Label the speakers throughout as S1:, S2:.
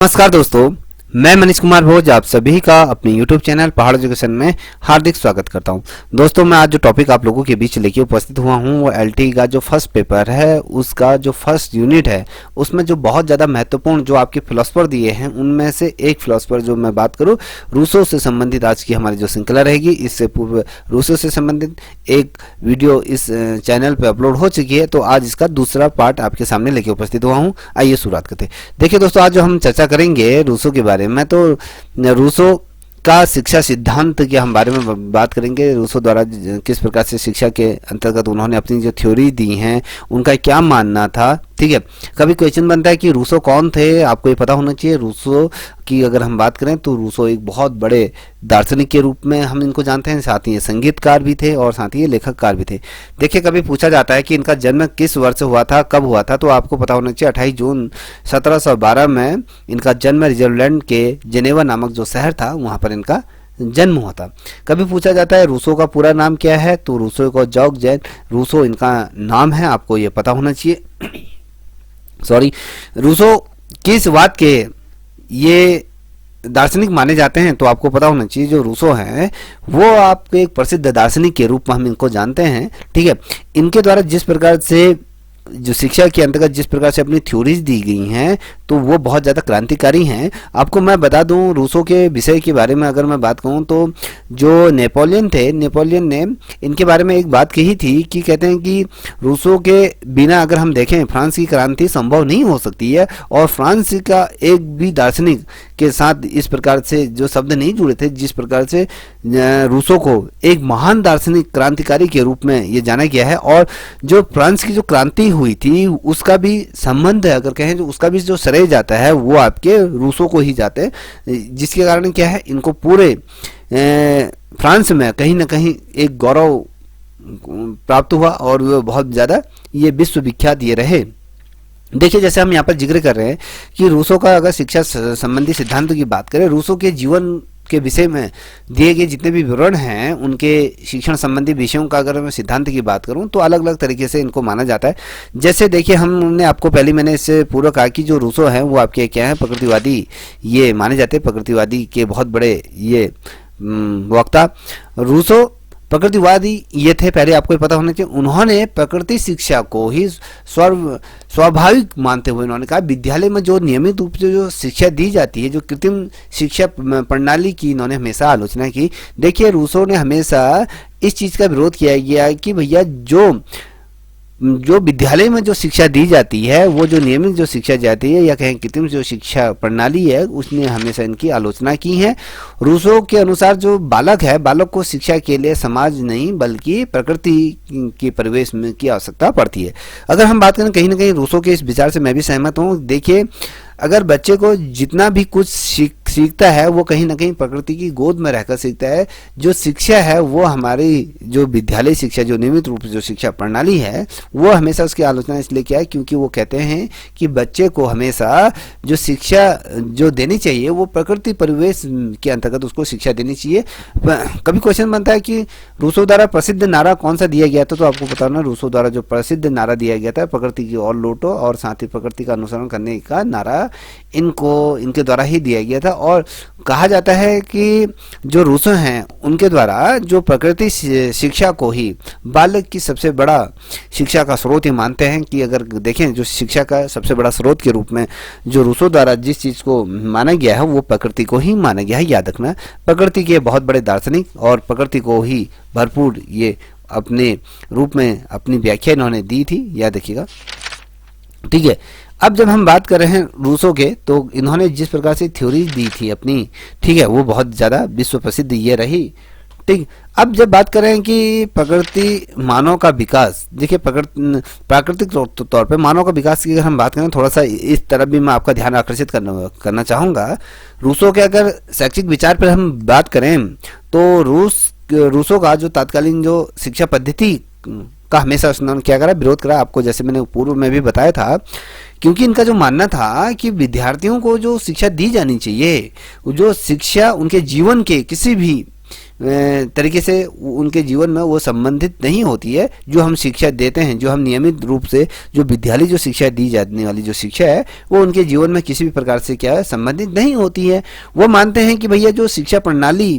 S1: नमस्कार दोस्तों, मैं मनीष कुमार भोज आप सभी का अपने YouTube चैनल पहाड़ एजुकेशन में हार्दिक स्वागत करता हूं। दोस्तों, मैं आज जो टॉपिक आप लोगों के बीच लेके उपस्थित हुआ हूं वो एलटी का जो फर्स्ट पेपर है उसका जो फर्स्ट यूनिट है उसमें जो बहुत ज़्यादा महत्वपूर्ण जो आपके फिलोसफर दिए हैं उनमें से एक फिलोसफर जो मैं बात करूँ रूसो से संबंधित आज की हमारी जो श्रृंखला रहेगी। इससे पूर्व रूसो से संबंधित एक वीडियो इस चैनल पर अपलोड हो चुकी है, तो आज इसका दूसरा पार्ट आपके सामने लेके उपस्थित हुआ हूँ। आइए शुरुआत करते हैं। देखिए दोस्तों, आज जो हम चर्चा करेंगे रूसो के बारे में, तो रूसो का शिक्षा सिद्धांत के हम बारे में बात करेंगे। रूसो द्वारा किस प्रकार से शिक्षा के अंतर्गत उन्होंने अपनी जो थ्योरी दी हैं उनका क्या मानना था। ठीक है, कभी क्वेश्चन बनता है कि रूसो कौन थे, आपको ये पता होना चाहिए। रूसो की अगर हम बात करें तो रूसो एक बहुत बड़े दार्शनिक के रूप में हम इनको जानते हैं, साथ ही ये संगीतकार भी थे और साथ ही ये लेखककार भी थे। देखिए, कभी पूछा जाता है कि इनका जन्म किस वर्ष हुआ था, कब हुआ था, तो आपको पता होना चाहिए 28 जून 1712 में इनका जन्म स्विट्जरलैंड के जेनेवा नामक जो शहर था वहाँ पर इनका जन्म हुआ था। कभी पूछा जाता है रूसो का पूरा नाम क्या है, तो रूसो को जॉर्ग जैन रूसो इनका नाम है, आपको ये पता होना चाहिए। सॉरी, रूसो किस बात के ये दार्शनिक माने जाते हैं, तो आपको पता होना चाहिए जो रूसो हैं वो आपके एक प्रसिद्ध दार्शनिक के रूप में हम इनको जानते हैं। ठीक है, इनके द्वारा जिस प्रकार से जो शिक्षा के अंतर्गत जिस प्रकार से अपनी थ्योरीज दी गई हैं तो वो बहुत ज़्यादा क्रांतिकारी हैं। आपको मैं बता दूं रूसो के विषय के बारे में अगर मैं बात कहूं तो जो नेपोलियन थे, नेपोलियन ने इनके बारे में एक बात कही थी कि कहते हैं कि रूसो के बिना अगर हम देखें फ्रांस की क्रांति संभव नहीं हो सकती है, और फ्रांस का एक भी दार्शनिक के साथ इस प्रकार से जो शब्द नहीं जुड़े थे जिस प्रकार से रूसो को एक महान दार्शनिक क्रांतिकारी के रूप में ये जाना गया है। और जो फ्रांस की जो क्रांति हुई थी उसका भी संबंध है, अगर कहें तो उसका भी जो श्रेय जाता है वो आपके रूसो को ही जाते हैं, जिसके कारण क्या है इनको पूरे फ्रांस में कहीं ना कहीं एक गौरव प्राप्त हुआ और वो बहुत ज़्यादा ये विश्व विख्यात ये रहे। देखिए, जैसे हम यहाँ पर जिक्र कर रहे हैं कि रूसो का अगर शिक्षा संबंधी सिद्धांतों की बात करें, रूसो के जीवन के विषय में दिए गए जितने भी विवरण हैं उनके शिक्षण संबंधी विषयों का अगर मैं सिद्धांत की बात करूं तो अलग अलग तरीके से इनको माना जाता है। जैसे देखिए, हमने आपको पहले मैंने इससे पूर्व कहा कि जो रूसो हैं वो आपके क्या हैं, प्रकृतिवादी ये माने जाते हैं, प्रकृतिवादी के बहुत बड़े ये वक्ता। रूसो प्रकृतिवादी ये थे, पहले आपको पता होना चाहिए। उन्होंने प्रकृति शिक्षा को ही स्वाभाविक मानते हुए उन्होंने कहा विद्यालय में जो नियमित रूप से जो शिक्षा दी जाती है, जो कृत्रिम शिक्षा प्रणाली की इन्होंने हमेशा आलोचना की। देखिए, रूसो ने हमेशा इस चीज़ का विरोध किया गया कि भैया जो विद्यालय में जो शिक्षा दी जाती है वो जो नियमित जो शिक्षा जाती है या कहें कृत्रिम जो शिक्षा प्रणाली है उसने हमेशा इनकी आलोचना की है। रूसो के अनुसार जो बालक है, बालक को शिक्षा के लिए समाज नहीं बल्कि प्रकृति के परिवेश में की आवश्यकता पड़ती है। अगर हम बात करें कहीं ना कहीं रूसो के इस विचार से मैं भी सहमत हूँ। देखिए, अगर बच्चे को जितना भी कुछ सीखता है वो कहीं ना कहीं प्रकृति की गोद में रहकर सीखता है। जो शिक्षा है वो हमारी जो विद्यालय शिक्षा जो नियमित रूप से जो शिक्षा प्रणाली है वो हमेशा उसकी आलोचना इसलिए किया है क्योंकि वो कहते हैं कि बच्चे को हमेशा जो शिक्षा जो देनी चाहिए वो प्रकृति परिवेश के अंतर्गत उसको शिक्षा देनी चाहिए। कभी क्वेश्चन बनता है कि रूसो द्वारा प्रसिद्ध नारा कौन सा दिया गया था, तो आपको पता होना रूसो द्वारा जो प्रसिद्ध नारा दिया गया था प्रकृति की ओर लौटो, और साथ ही प्रकृति का अनुसरण करने का नारा इनके द्वारा ही दिया गया था। और कहा जाता है कि जो रूसो हैं उनके द्वारा जो प्रकृति शिक्षा को ही बालक की सबसे बड़ा शिक्षा का स्रोत ही मानते हैं कि अगर देखें जो शिक्षा का सबसे बड़ा स्रोत के रूप में जो रूसो द्वारा जिस चीज़ को माना गया है वो प्रकृति को ही माना गया है। याद रखना, प्रकृति के बहुत बड़े दार्शनिक और प्रकृति को ही भरपूर ये अपने रूप में अपनी व्याख्या इन्होंने दी थी, याद रखिएगा। ठीक है, अब जब हम बात कर रहे हैं रूसो के, तो इन्होंने जिस प्रकार से थ्योरी दी थी अपनी, ठीक है, वो बहुत ज़्यादा विश्व प्रसिद्ध ये रही। ठीक, अब जब बात करें कि प्रकृति मानव का विकास, देखिए प्राकृतिक तौर पे मानव का विकास की अगर हम बात करें, थोड़ा सा इस तरफ भी मैं आपका ध्यान आकर्षित करना चाहूँगा। रूसो के अगर शैक्षिक विचार पर हम बात करें तो रूसो का जो तत्कालीन जो शिक्षा पद्धति का हमेशा उन्होंने क्या करा, विरोध करा। आपको जैसे मैंने पूर्व में भी बताया था, क्योंकि इनका जो मानना था कि विद्यार्थियों को जो शिक्षा दी जानी चाहिए, जो शिक्षा उनके जीवन के किसी भी तरीके से उनके जीवन में वो संबंधित नहीं होती है। जो हम शिक्षा देते हैं, जो हम नियमित रूप से जो विद्यालय जो शिक्षा दी जाने वाली जो शिक्षा है वो उनके जीवन में किसी भी प्रकार से क्या है संबंधित नहीं होती है। वो मानते हैं कि भैया जो शिक्षा प्रणाली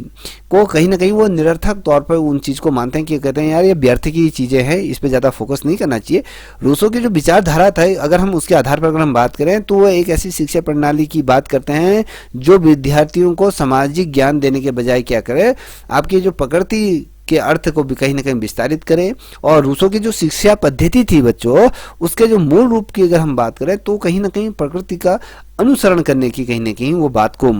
S1: को कहीं ना कहीं वो निरर्थक तौर पर उन चीज़ को मानते हैं कि कहते हैं यार ये व्यर्थ की चीज़ें हैं, इस पर ज़्यादा फोकस नहीं करना चाहिए। रूसो की जो विचारधारा था, अगर हम उसके आधार पर अगर हम बात करें तो वो एक ऐसी शिक्षा प्रणाली की बात करते हैं जो विद्यार्थियों को सामाजिक ज्ञान देने के बजाय क्या करे, आपकी जो प्रकृति के अर्थ को भी कहीं ना कहीं विस्तारित करें। और रूसो की जो शिक्षा पद्धति थी बच्चों, उसके जो मूल रूप की अगर हम बात करें तो कहीं ना कहीं प्रकृति का अनुसरण करने की कहीं ना कहीं वो बात को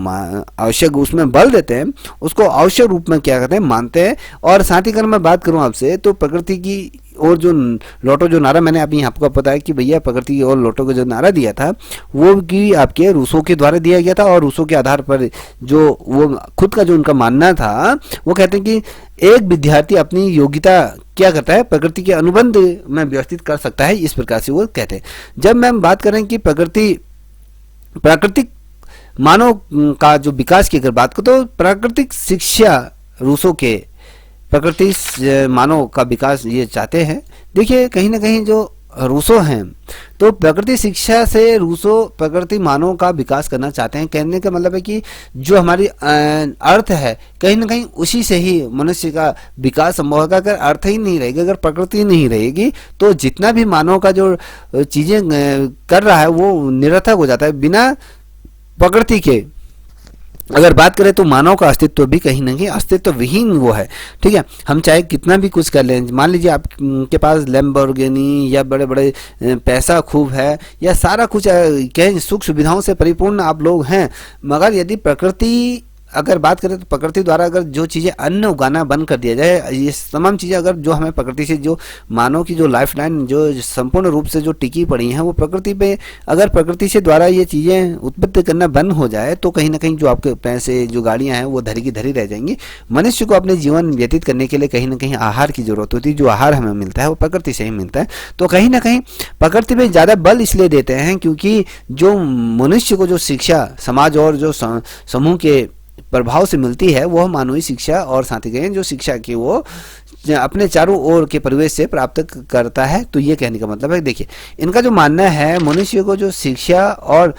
S1: आवश्यक उसमें बल देते हैं, उसको आवश्यक रूप में क्या कहते हैं मानते हैं। और साथ ही अगर मैं बात करूं आपसे तो प्रकृति की और जो लौटो जो नारा मैंने अभी आपको पता है कि भैया प्रकृति की और लौटो का जो नारा दिया था वो कि आपके रूसो के द्वारा दिया गया था। और रूसो के आधार पर जो वो खुद का जो उनका मानना था, वो कहते हैं कि एक विद्यार्थी अपनी योग्यता क्या करता है, प्रकृति के अनुबंध में व्यवस्थित कर सकता है, इस प्रकार से वो कहते हैं। जब मैं बात करें कि प्राकृतिक मानव का जो विकास की अगर बात करो तो प्राकृतिक शिक्षा रूसो के प्रकृति मानव का विकास ये चाहते हैं। देखिए कहीं ना कहीं जो रूसो हैं तो प्रकृति शिक्षा से रूसो प्रकृति मानव का विकास करना चाहते हैं। कहने का मतलब है कि जो हमारी अर्थ है कहीं ना कहीं उसी से ही मनुष्य का विकास संभव होगा। अगर अर्थ ही नहीं रहेगी, अगर प्रकृति नहीं रहेगी तो जितना भी मानव का जो चीजें कर रहा है वो निरर्थक हो जाता है। बिना प्रकृति के अगर बात करें तो मानव का अस्तित्व भी कहीं ना कहीं अस्तित्व विहीन वो है। ठीक है, हम चाहे कितना भी कुछ कर लें, मान लीजिए आपके पास लैम्बोर्गिनी या बड़े बड़े पैसा खूब है या सारा कुछ कहीं सुख सुविधाओं से परिपूर्ण आप लोग हैं, मगर यदि प्रकृति अगर बात करें तो प्रकृति द्वारा अगर जो चीज़ें अन्न उगाना बंद कर दिया जाए, ये तमाम चीज़ें अगर जो हमें प्रकृति से जो मानव की जो लाइफ लाइन जो संपूर्ण रूप से जो टिकी पड़ी हैं वो प्रकृति पे, अगर प्रकृति से द्वारा ये चीज़ें उत्पत्ति करना बंद हो जाए तो कहीं ना कहीं जो आपके पैसे जो गाड़ियाँ हैं वो धरी की धरी रह जाएंगी। मनुष्य को अपने जीवन व्यतीत करने के लिए कहीं ना कहीं आहार की जरूरत होती है। जो आहार हमें मिलता है वो प्रकृति से ही मिलता है। तो कहीं ना कहीं प्रकृति पे ज़्यादा बल इसलिए देते हैं क्योंकि जो मनुष्य को जो शिक्षा समाज और जो समूह के प्रभाव से मिलती है वह मानवीय शिक्षा और साथ ही जो शिक्षा की वो अपने चारों ओर के परिवेश से प्राप्त करता है। तो ये कहने का मतलब है, देखिए इनका जो मानना है मनुष्य को जो शिक्षा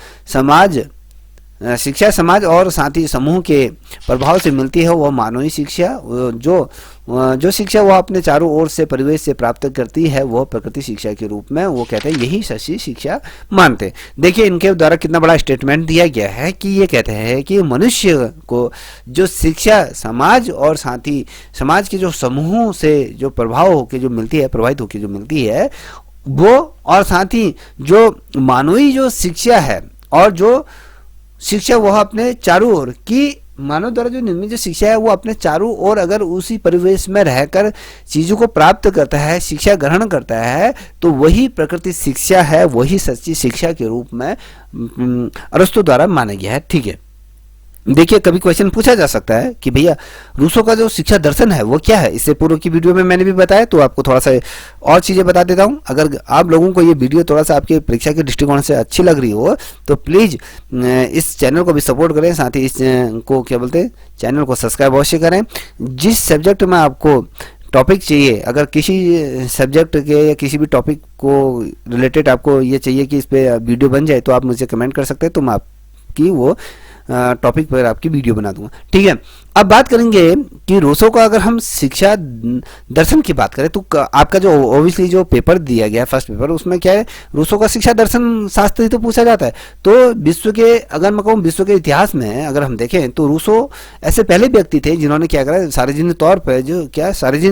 S1: समाज और साथ ही समूह के प्रभाव से मिलती है वह मानवीय शिक्षा। जो शिक्षा वह अपने चारों ओर से परिवेश से प्राप्त करती है वह प्रकृति शिक्षा के रूप में वो कहते हैं यही सच्ची शिक्षा मानते हैं। देखिए इनके द्वारा कितना बड़ा स्टेटमेंट दिया गया है कि ये कहते हैं कि मनुष्य को जो शिक्षा समाज और साथ ही समाज के जो समूहों से जो प्रभाव होकर जो मिलती है, प्रभावित होकर जो मिलती है वो, और साथ ही जो मानवीय जो शिक्षा है और जो शिक्षा वह अपने चारों ओर की मानव द्वारा जो निर्मित जो शिक्षा है वो अपने चारों ओर अगर उसी परिवेश में रहकर चीज़ों को प्राप्त करता है, शिक्षा ग्रहण करता है, तो वही प्रकृति शिक्षा है, वही सच्ची शिक्षा के रूप में अरस्तु द्वारा माना गया है। ठीक है, देखिए कभी क्वेश्चन पूछा जा सकता है कि भैया रूसो का जो शिक्षा दर्शन है वो क्या है। इससे पूर्व की वीडियो में मैंने भी बताया, तो आपको थोड़ा सा और चीज़ें बता देता हूँ। अगर आप लोगों को ये वीडियो थोड़ा सा आपके परीक्षा के दृष्टिकोण से अच्छी लग रही हो तो प्लीज़ इस चैनल को भी सपोर्ट करें, साथ ही इस को क्या बोलते हैं चैनल को सब्सक्राइब अवश्य करें। जिस सब्जेक्ट में आपको टॉपिक चाहिए, अगर किसी सब्जेक्ट के या किसी भी टॉपिक को रिलेटेड आपको ये चाहिए कि इस पर वीडियो बन जाए तो आप मुझे कमेंट कर सकते हैं, तो मैं आपकी वो टॉपिक पर आपकी वीडियो बना दूंगा। ठीक है, अब बात करेंगे कि रूसो का अगर हम शिक्षा दर्शन की बात करें तो आपका जो ओबियसली जो पेपर दिया गया फर्स्ट पेपर उसमें क्या है, रूसो का शिक्षा दर्शन शास्त्र ही तो पूछा जाता है। तो विश्व के अगर मैं कहूँ विश्व के इतिहास में अगर हम देखें तो रूसो ऐसे पहले व्यक्ति थे जिन्होंने क्या करा सार्वजनिक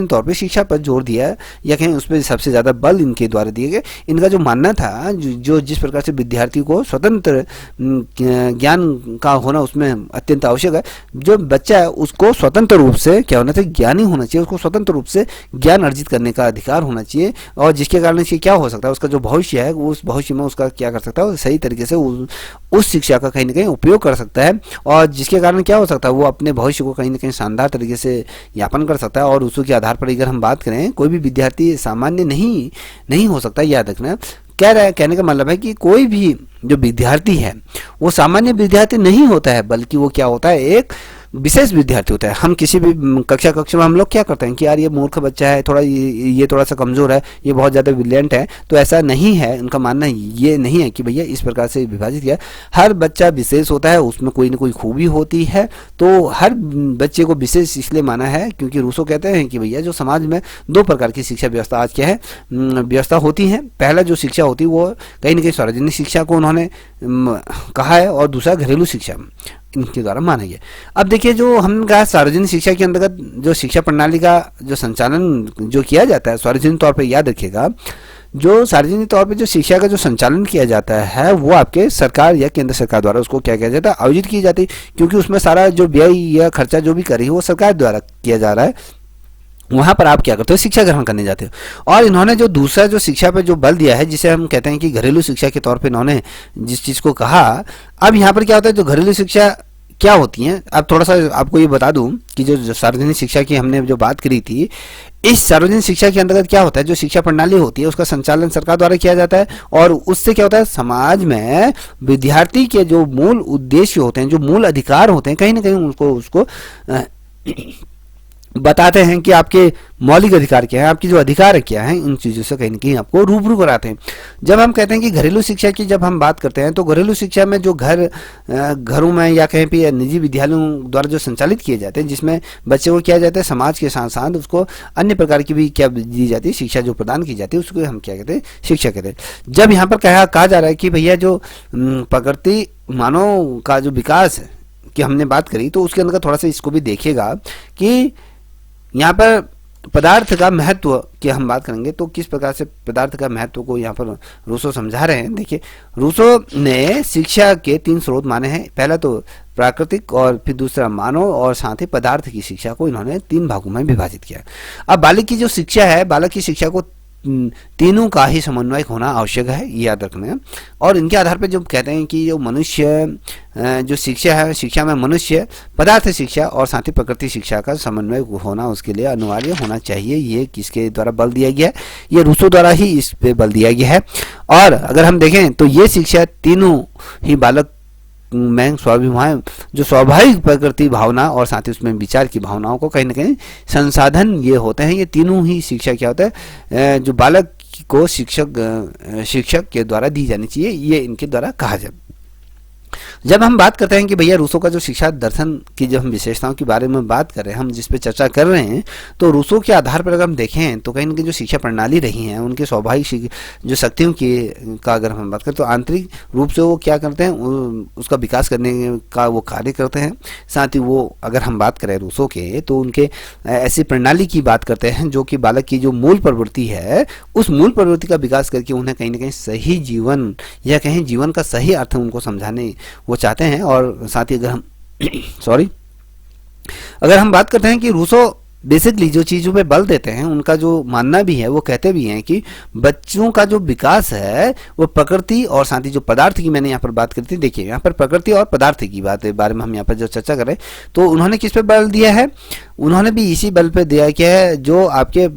S1: तौर पर शिक्षा पर जोर दिया या कहें उस पर सबसे ज़्यादा बल इनके द्वारा दिए गए। इनका जो मानना था जो जिस प्रकार से विद्यार्थी को स्वतंत्र ज्ञान का होना उसमें अत्यंत आवश्यक है। जो बच्चा है उसको स्वतंत्र रूप से क्या होना चाहिए, ज्ञानी होना चाहिए, उसको स्वतंत्र रूप से ज्ञान अर्जित करने का अधिकार होना चाहिए, और जिसके कारण से क्या हो सकता है उसका जो भविष्य है उस भविष्य में उसका क्या कर सकता है सही तरीके से उस शिक्षा का कहीं ना कहीं उपयोग कर सकता है, और जिसके कारण क्या हो सकता है वो अपने भविष्य को कहीं ना कहीं शानदार तरीके से यापन कर सकता है। और उसी के आधार पर अगर हम बात करें कोई भी विद्यार्थी सामान्य नहीं हो सकता, याद रखना। कहने का मतलब है कि कोई भी जो विद्यार्थी है वो सामान्य विद्यार्थी नहीं होता है, बल्कि वो क्या होता है एक विशेष विद्यार्थी होता है। हम किसी भी कक्षा में हम लोग क्या करते हैं कि यार ये मूर्ख बच्चा है, थोड़ा ये थोड़ा सा कमजोर है, ये बहुत ज़्यादा ब्रिलियंट है। तो ऐसा नहीं है, उनका मानना ये नहीं है कि भैया इस प्रकार से विभाजित किया। हर बच्चा विशेष होता है, उसमें कोई ना कोई खूबी होती है। तो हर बच्चे को विशेष इसलिए माना है क्योंकि रूसो कहते हैं कि भैया जो समाज में दो प्रकार की शिक्षा व्यवस्था आज क्या है व्यवस्था होती है। पहला जो शिक्षा होती है वो कहीं ना कहीं सार्वजनिक शिक्षा को उन्होंने कहा है, और दूसरा घरेलू शिक्षा इनके द्वारा माना गया। अब देखिए, जो हमने कहा सार्वजनिक शिक्षा के अंतर्गत जो शिक्षा प्रणाली का जो संचालन जो किया जाता है सार्वजनिक तौर पे, याद रखिएगा, जो सार्वजनिक तौर पे जो शिक्षा का जो संचालन किया जाता है वो आपके सरकार या केंद्र सरकार द्वारा उसको क्या किया जाता है, आयोजित की जाती है। क्योंकि उसमें सारा जो व्यय या खर्चा जो भी कर रही है वो सरकार द्वारा किया जा रहा है। वहाँ पर आप क्या करते हो, शिक्षा ग्रहण करने जाते हो। और इन्होंने जो दूसरा जो शिक्षा पे जो बल दिया है, जिसे हम कहते हैं कि घरेलू शिक्षा के तौर पे इन्होंने जिस चीज़ को कहा, अब यहाँ पर क्या होता है, जो घरेलू शिक्षा क्या होती है, अब थोड़ा सा आपको ये बता दूं कि जो सार्वजनिक शिक्षा की हमने जो बात करी थी, इस सार्वजनिक शिक्षा के अंतर्गत क्या होता है, जो शिक्षा प्रणाली होती है उसका संचालन सरकार द्वारा किया जाता है। और उससे क्या होता है, समाज में विद्यार्थी के जो मूल उद्देश्य होते हैं, जो मूल अधिकार होते हैं, कहीं ना कहीं उसको बताते हैं कि आपके मौलिक अधिकार क्या है, आपकी जो अधिकार है क्या है, इन चीज़ों से कहीं ना कहीं आपको रूबरू कराते हैं। जब हम कहते हैं कि घरेलू शिक्षा की जब हम बात करते हैं, तो घरेलू शिक्षा में जो घरों में या कहीं पे निजी विद्यालयों द्वारा जो संचालित किए जाते हैं, जिसमें बच्चे को किया जाता है समाज के साथ साथ उसको अन्य प्रकार की भी क्या दी जाती है, शिक्षा जो प्रदान की जाती है, उसको हम क्या कहते हैं, शिक्षा कहते हैं। जब यहाँ पर कहा जा रहा है कि भैया जो प्रकृति मानव का जो विकास है की हमने बात करी, तो उसके अंदर थोड़ा सा इसको भी देखिएगा कि यहाँ पर पदार्थ का महत्व की हम बात करेंगे तो किस प्रकार से पदार्थ का महत्व को यहाँ पर रूसो समझा रहे हैं। देखिए, रूसो ने शिक्षा के 3 स्रोत माने हैं। पहला तो प्राकृतिक, और फिर दूसरा मानव, और साथ ही पदार्थ की शिक्षा को इन्होंने 3 भागों में विभाजित किया। अब बालक की जो शिक्षा है, बालक की शिक्षा को तीनों का ही समन्वय होना आवश्यक है, ये याद रखना है। और इनके आधार पर जो कहते हैं कि जो मनुष्य जो शिक्षा है, शिक्षा में मनुष्य, पदार्थ शिक्षा और साथ ही प्रकृति शिक्षा का समन्वय होना उसके लिए अनिवार्य होना चाहिए। ये किसके द्वारा बल दिया गया है, ये रूसो द्वारा ही इस पे बल दिया गया है। और अगर हम देखें तो ये शिक्षा तीनों ही बालक में स्वाभिमान, जो स्वाभाविक प्रकृति भावना और साथ ही उसमें विचार की भावनाओं को कहीं ना कहीं संसाधन ये होते हैं। ये तीनों ही शिक्षा क्या होता है, जो बालक को शिक्षक के द्वारा दी जानी चाहिए, ये इनके द्वारा कहा जाए। जब हम बात करते हैं कि भैया रूसो का जो शिक्षा दर्शन की जब हम विशेषताओं के बारे में बात कर रहे हैं, हम जिस पे चर्चा कर रहे हैं, तो रूसो के आधार पर अगर हम देखें तो कहीं ना कहीं जो शिक्षा प्रणाली रही है, उनके स्वाभाविक जो शक्तियों की का अगर हम बात करें तो आंतरिक रूप से वो क्या करते हैं, उसका विकास करने का वो कार्य करते हैं। साथ ही वो अगर हम बात करें रूसो के, तो उनके ऐसी प्रणाली की बात करते हैं जो कि बालक की जो मूल प्रवृत्ति है, उस मूल प्रवृत्ति का विकास करके उन्हें कहीं ना कहीं सही जीवन या कहीं जीवन का सही अर्थ उनको समझाने वो चाहते हैं। और साथ ही अगर हम अगर हम बात करते हैं कि रूसो बेसिकली जो चीज़ों पे बल देते हैं, उनका जो मानना भी है, वो कहते भी हैं कि बच्चों का जो विकास है वो प्रकृति और साथ ही जो पदार्थ की मैंने यहाँ पर बात करी थी। देखिए, यहाँ पर प्रकृति और पदार्थ की बारे में हम यहाँ पर जो चर्चा कर रहे हैं, तो उन्होंने किस पे बल दिया है, उन्होंने भी इसी बल पे दिया क्या है, जो आपके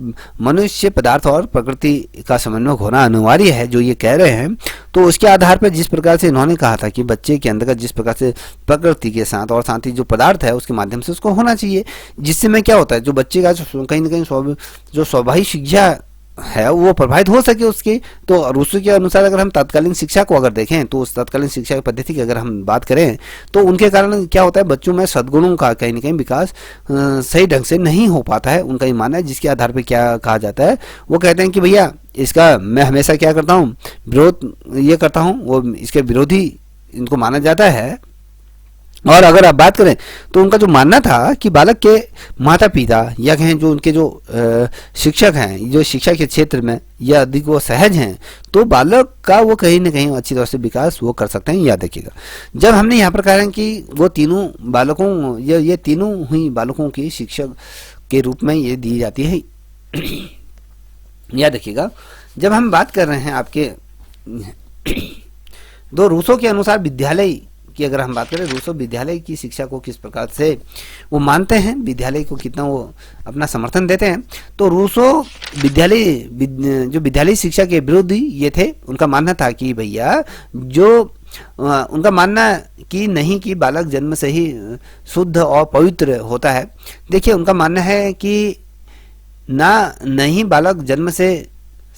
S1: मनुष्य, पदार्थ और प्रकृति का समन्वय होना अनिवार्य है, जो ये कह रहे हैं। तो उसके आधार पर जिस प्रकार से इन्होंने कहा था कि बच्चे के अंदर जिस प्रकार से प्रकृति के साथ और साथ ही जो पदार्थ है उसके माध्यम से उसको होना चाहिए, जिससे में क्या होता है, जो बच्चे का कहीं ना कहीं जो स्वाभाविक शिक्षा है वो प्रभावित हो सके उसकी। तो रूसो के अनुसार अगर हम तत्कालीन शिक्षा को अगर देखें, तो उस तत्कालीन शिक्षा की पद्धति की अगर हम बात करें, तो उनके कारण क्या होता है, बच्चों में सद्गुणों का कहीं ना कहीं विकास सही ढंग से नहीं हो पाता है, उनका ये मानना है। जिसके आधार पर क्या कहा जाता है, वो कहते हैं कि भैया इसका मैं हमेशा क्या करता हूँ, विरोध ये करता हूँ, वो इसके विरोधी इनको माना जाता है। और अगर आप बात करें तो उनका जो मानना था कि बालक के माता पिता या कहें जो उनके जो शिक्षक हैं, जो शिक्षा के क्षेत्र में या अधिक वो सहज हैं, तो बालक का वो कहीं ना कहीं अच्छी तरह से विकास वो कर सकते हैं। याद रखिएगा, जब हमने यहाँ पर कहा कि वो तीनों बालकों ये तीनों ही बालकों की शिक्षक के रूप में ये दी जाती है। याद रखिएगा, जब हम बात कर रहे हैं आपके दो रूसो के अनुसार विद्यालय की अगर हम बात करें, रूसो विद्यालय की शिक्षा को किस प्रकार से वो मानते हैं, विद्यालय को कितना वो अपना समर्थन देते हैं। तो रूसो जो विद्यालय शिक्षा के विरोधी ये थे, उनका मानना था कि भैया जो उनका मानना कि नहीं कि बालक जन्म से ही शुद्ध और पवित्र होता है। देखिए उनका मानना है कि ना नहीं बालक जन्म से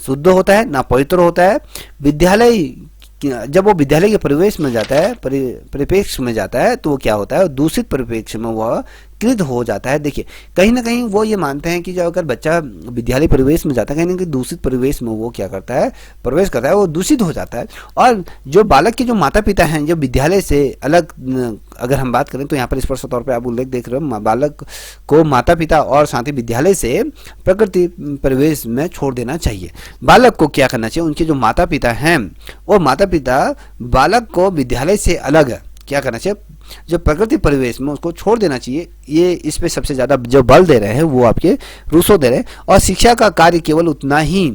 S1: शुद्ध होता है ना पवित्र होता है। विद्यालय जब वो विद्यालय के परिवेश में जाता है, परिप्रेक्ष्य में जाता है, तो वो क्या होता है, दूषित परिप्रेक्ष्य में वह कृत हो जाता है। देखिए कहीं ना कहीं वो ये मानते हैं कि जब अगर बच्चा विद्यालय परिवेश में जाता है, कहीं ना कहीं दूषित परिवेश में वो क्या करता है, प्रवेश करता है, वो दूषित हो जाता है। और जो बालक के जो माता पिता हैं, जो विद्यालय से अलग अगर हम बात करें तो यहाँ पर स्पष्ट तौर पर आप उल्लेख देख रहे हो, बालक को माता पिता और साथ ही विद्यालय से प्रकृति परिवेश में छोड़ देना चाहिए। बालक को क्या करना चाहिए, उनके जो माता पिता हैं वो माता पिता बालक को विद्यालय से अलग क्या करना चाहिए, जो प्रकृति परिवेश में उसको छोड़ देना चाहिए। ये इस पे सबसे ज्यादा जो बल दे रहे हैं वो आपके रूसो दे रहे हैं। और शिक्षा का कार्य केवल उतना ही